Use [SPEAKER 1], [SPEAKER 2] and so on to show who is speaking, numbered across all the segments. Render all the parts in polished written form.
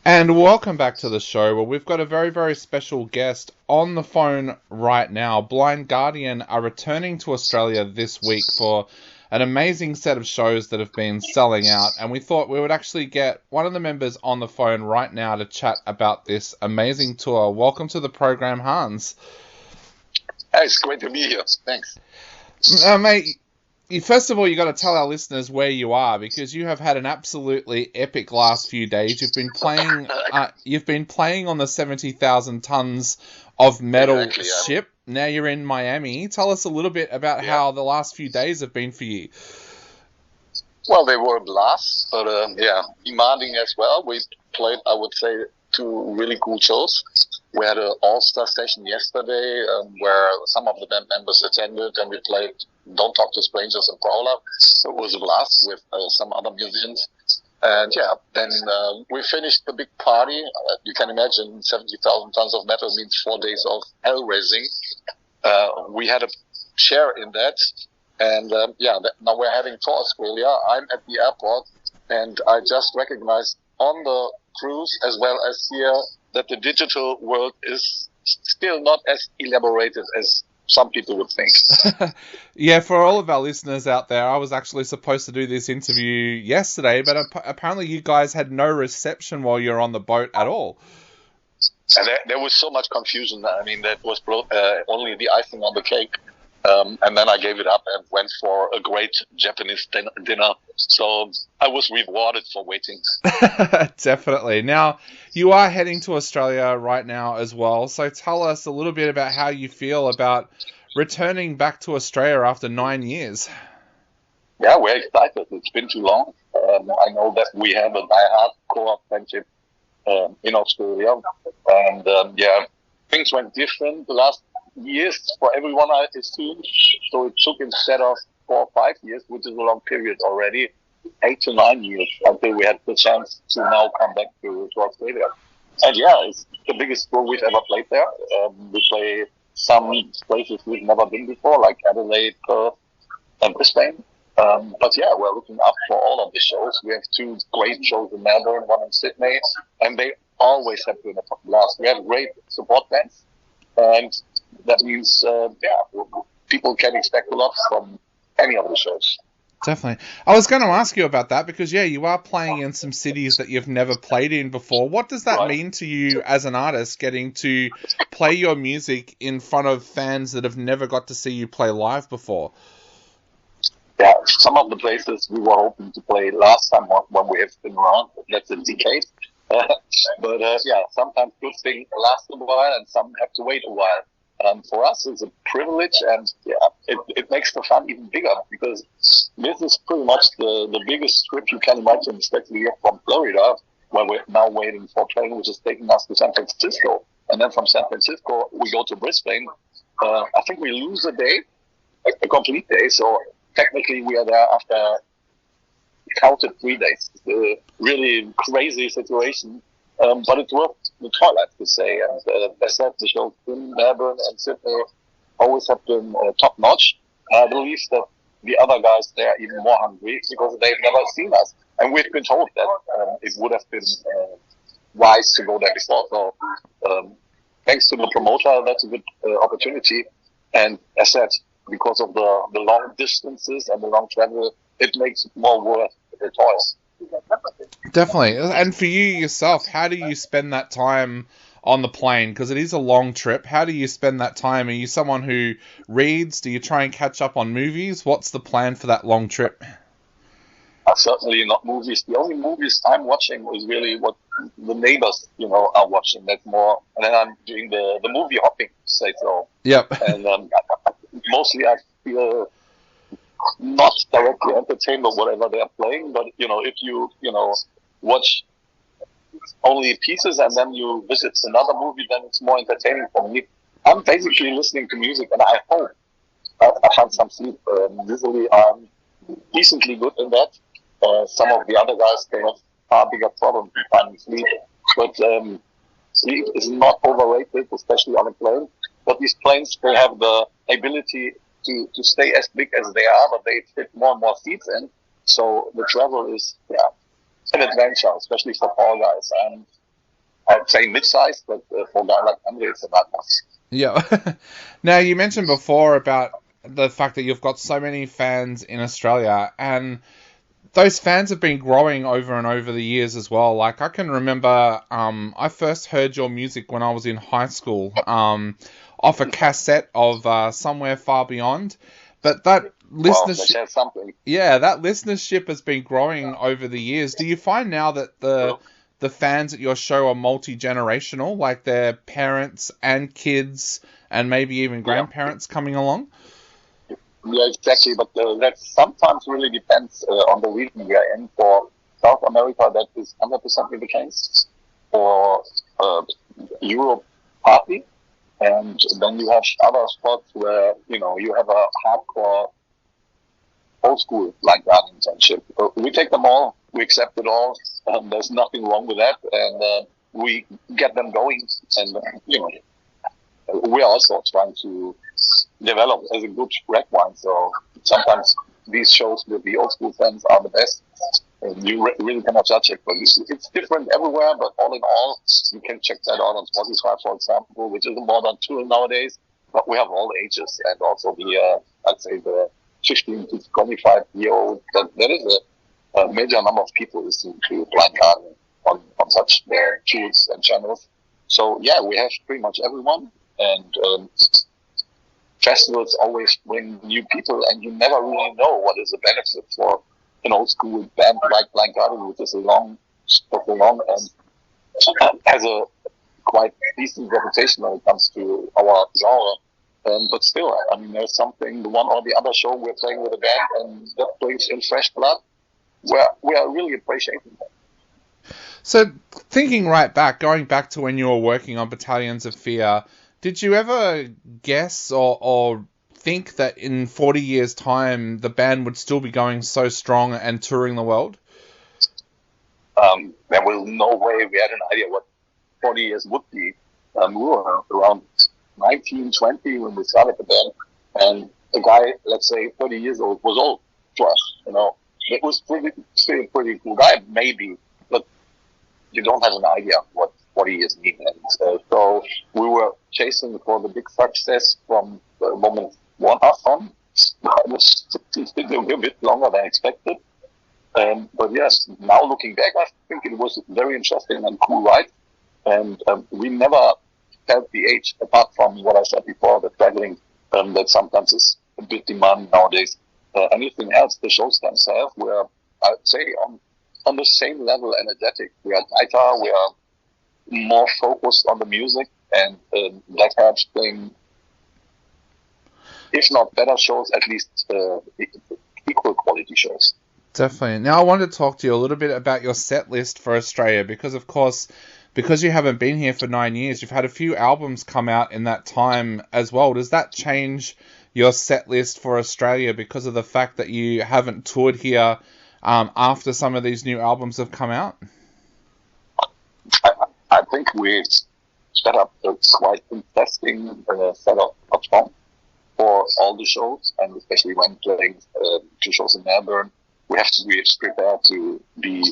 [SPEAKER 1] And welcome back to the show. Well, we've got a very, very special guest on the phone right now. Blind Guardian are returning to Australia this week for an amazing set of shows that have been selling out. And we thought we would actually get one of the members on the phone right now to chat about this amazing tour. Welcome to the program, Hans.
[SPEAKER 2] Hey, it's great to be here. Thanks.
[SPEAKER 1] Mate, first of all, you got to tell our listeners where you are, because you have had an absolutely epic last few days. You've been playing. You've been playing on the 70,000 tons of metal ship. Now you're in Miami. Tell us a little bit about how the last few days have been for you.
[SPEAKER 2] Well, they were a blast, but demanding as well. We played, I would say, two really cool shows. We had an all-star session yesterday where some of the band members attended, and we played Don't Talk to Strangers and Prowler. So it was a blast with some other musicians. And then we finished the big party. You can imagine 70,000 tons of metal means 4 days of hell raising. We had a share in that. And now we're heading to Australia. I'm at the airport, and I just recognized on the cruise as well as here that the digital world is still not as elaborated as some people would think.
[SPEAKER 1] Yeah, for all of our listeners out there, I was actually supposed to do this interview yesterday, but apparently you guys had no reception while you're on the boat at all.
[SPEAKER 2] And there was so much confusion. I mean, that was only the icing on the cake. And then I gave it up and went for a great Japanese dinner. So I was rewarded for waiting.
[SPEAKER 1] Definitely. Now, you are heading to Australia right now as well. So tell us a little bit about how you feel about returning back to Australia after 9 years.
[SPEAKER 2] Yeah, we're excited. It's been too long. I know that we have a die-hard core friendship in Australia. And things went different the last years for everyone, I assume. So it took, instead of 4 or 5 years, which is a long period already, 8 to 9 years until we had the chance to now come back to Australia. And it's the biggest tour we've ever played there. We play some places we've never been before, like Adelaide, Perth, and Brisbane. But we're looking up for all of the shows. We have 2 great shows in Melbourne, one in Sydney, and they always have been a blast. We have great support bands, and that means, people can expect a lot from any of the shows.
[SPEAKER 1] Definitely. I was going to ask you about that because, you are playing in some cities that you've never played in before. What does that mean to you as an artist, getting to play your music in front of fans that have never got to see you play live before?
[SPEAKER 2] Yeah, some of the places we were hoping to play last time when we have been around, that's a decade. But sometimes good things last a while and some have to wait a while. For us, it's a privilege, and it makes the fun even bigger, because this is pretty much the biggest trip you can imagine, especially here from Florida, where we're now waiting for a train which is taking us to San Francisco. And then from San Francisco, we go to Brisbane. I think we lose a day, a complete day, so technically we are there after counted 3 days. It's a really crazy situation. But it's worth the toil, I have to say. And as I said, the shows in Melbourne and Sydney always have been top-notch. I believe that the other guys, they are even more hungry because they've never seen us. And we've been told that it would have been wise to go there before. So thanks to the promoter, that's a good opportunity. And as I said, because of the long distances and the long travel, it makes it more worth the toil.
[SPEAKER 1] Definitely. And for you yourself, how do you spend that time on the plane? Because it is a long trip. How do you spend that time? Are you someone who reads? Do you try and catch up on movies? What's the plan for that long trip?
[SPEAKER 2] Certainly not movies. The only movies I'm watching is really what the neighbors, are watching. That's more, and then I'm doing the movie hopping, say so.
[SPEAKER 1] Yep.
[SPEAKER 2] And mostly I feel not directly entertained by whatever they are playing, but if you watch only pieces and then you visit another movie, then it's more entertaining for me. I'm basically listening to music, and I hope I find some sleep. Usually I'm decently good in that. Some of the other guys, they have far bigger problems in finding sleep. But sleep is not overrated, especially on a plane. But these planes, they have the ability to stay as big as they are, but they fit more and more seats in. So the travel is an adventure, especially for tall guys. And I'd say mid-sized, but for a guy like Andre, it's about enough.
[SPEAKER 1] Yeah. Now, you mentioned before about the fact that you've got so many fans in Australia, and those fans have been growing over and over the years as well. Like, I can remember I first heard your music when I was in high school off a cassette of Somewhere Far Beyond. But that listenership,
[SPEAKER 2] well, something.
[SPEAKER 1] Yeah, that listenership has been growing over the years. Do you find now that the fans at your show are multi-generational, like their parents and kids and maybe even grandparents coming along?
[SPEAKER 2] Yeah, exactly. But that sometimes really depends on the region we are in. For South America, that is 100% the case. For Europe, partly. And then you have other spots where, you have a hardcore old school like Guardians and shit. We take them all. We accept it all. There's nothing wrong with that. And we get them going. And, we're also trying to develop as a good red wine. So sometimes these shows with the old school fans are the best. And you really cannot judge it, but it's different everywhere. But all in all, you can check that out on Spotify, for example, which is a modern tool nowadays. But we have all ages, and also I'd say the 15 to 25-year-old. That is a major number of people listening to Blind Guardian on such tools and channels. So yeah, we have pretty much everyone, and festivals always bring new people, and you never really know what is the benefit for an old school band like Blind Guardian, which is long and has a quite decent reputation when it comes to our genre. But still, I mean, there's something, the one or the other show we're playing with a band, and that brings in fresh blood. We are really appreciating that.
[SPEAKER 1] So, thinking going back to when you were working on Battalions of Fear, did you ever guess or think that in 40 years' time the band would still be going so strong and touring the world?
[SPEAKER 2] There was no way we had an idea what 40 years would be. We were around 19, 20 when we started the band, and a guy, let's say 30 years old, was old to us. It was still a pretty cool guy, maybe, but you don't have an idea what 40 years mean. And so we were chasing for the big success from the moment one on. It was a bit longer than expected. But yes, now looking back, I think it was very interesting and cool ride. And we never felt the age, apart from what I said before, the traveling that sometimes is a bit demanding nowadays. Anything else, the shows themselves were, I'd say, on the same level energetic. We are tighter, we are more focused on the music, and that helps playing, if not better shows, at least equal quality shows.
[SPEAKER 1] Definitely. Now I wanted to talk to you a little bit about your set list for Australia, because of course, because you haven't been here for 9 years, you've had a few albums come out in that time as well. Does that change your set list for Australia because of the fact that you haven't toured here after some of these new albums have come out?
[SPEAKER 2] I think we set up a quite interesting setup of songs for all the shows, and especially when playing 2 shows in Melbourne, we have to be prepared to be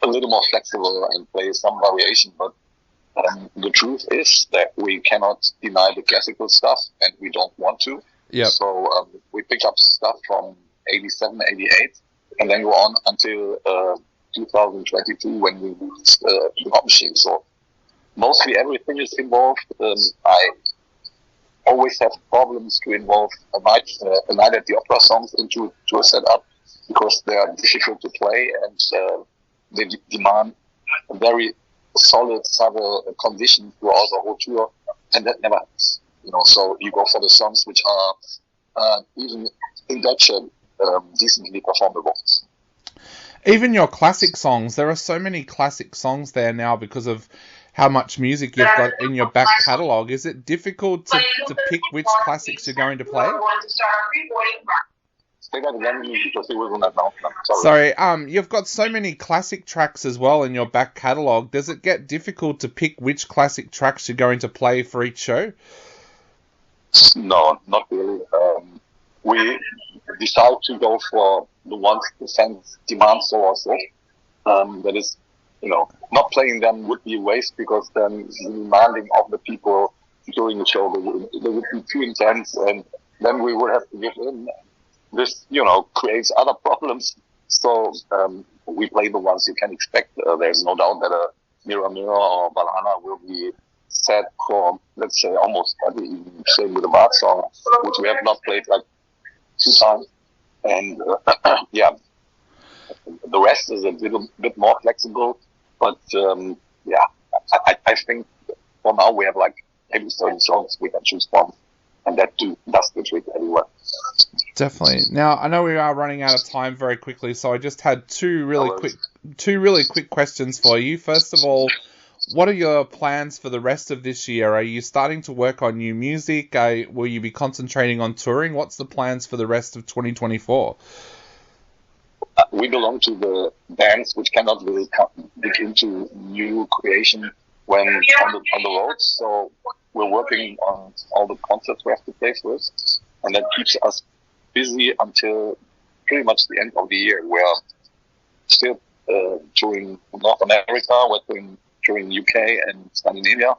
[SPEAKER 2] a little more flexible and play some variation. But the truth is that we cannot deny the classical stuff, and we don't want to.
[SPEAKER 1] Yeah.
[SPEAKER 2] So we pick up stuff from 87, 88, and then go on until 2022 when we released the Hot Machine. So mostly everything is involved. I always have problems to involve a night at the opera songs into a setup, because they are difficult to play, and they demand a very solid subtle condition throughout the whole tour, and that never happens. So you go for the songs which are even in Dutch decently performable.
[SPEAKER 1] Even your classic songs, there are so many classic songs there now because of how much music you've got in your back catalogue. Is it difficult to pick which classics you're going to play?
[SPEAKER 2] Say that again, because it was on that announcement.
[SPEAKER 1] Sorry, you've got so many classic tracks as well in your back catalogue. Does it get difficult to pick which classic tracks you're going to play for each show?
[SPEAKER 2] No, not really. We decide to go for the ones the fans demand so also. That is not playing them would be a waste, because then the demanding of the people during the show, they would be too intense, and then we would have to give in. This, creates other problems. So we play the ones you can expect. There's no doubt that a Mirror Mirror or Valhalla will be set for, let's say, almost every evening. Same with the Bart song, which we have not played like 2 times. And yeah, the rest is a bit more flexible. But yeah, I think for now we have like maybe 30 songs we can choose from, and that does the trick everywhere.
[SPEAKER 1] Definitely. Now, I know we are running out of time very quickly, so I just had two really quick questions for you. First of all, what are your plans for the rest of this year? Are you starting to work on new music? Will you be concentrating on touring? What's the plans for the rest of 2024?
[SPEAKER 2] We belong to the bands which cannot really dig into new creation when on the road. So we're working on all the concerts we have to play first, and that keeps us busy until pretty much the end of the year. We're still touring North America, we're touring UK and Scandinavia,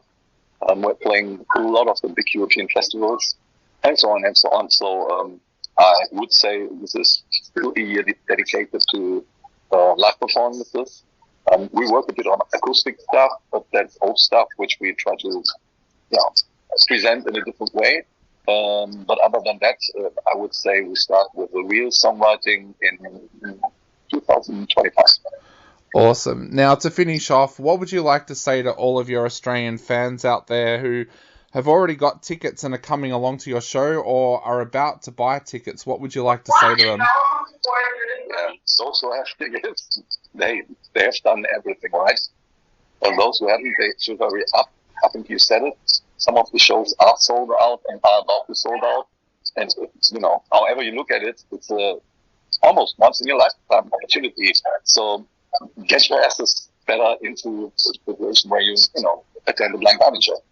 [SPEAKER 2] we're playing a lot of the big European festivals, and so on and so on. So I would say this is still a year dedicated to live performances. We work a bit on acoustic stuff, but that's old stuff which we try to present in a different way. But other than that, I would say we start with the real songwriting in 2025.
[SPEAKER 1] Awesome. Now, to finish off, what would you like to say to all of your Australian fans out there who have already got tickets and are coming along to your show, or are about to buy tickets? What would you like to say to them?
[SPEAKER 2] Those who have tickets, they have done everything right. And those who haven't, they should hurry up. I think you said it. Some of the shows are sold out and are about to sold out. And, however you look at it, it's almost once in a lifetime opportunity. So get your asses better into a situation where you attend a Blind Guardian show.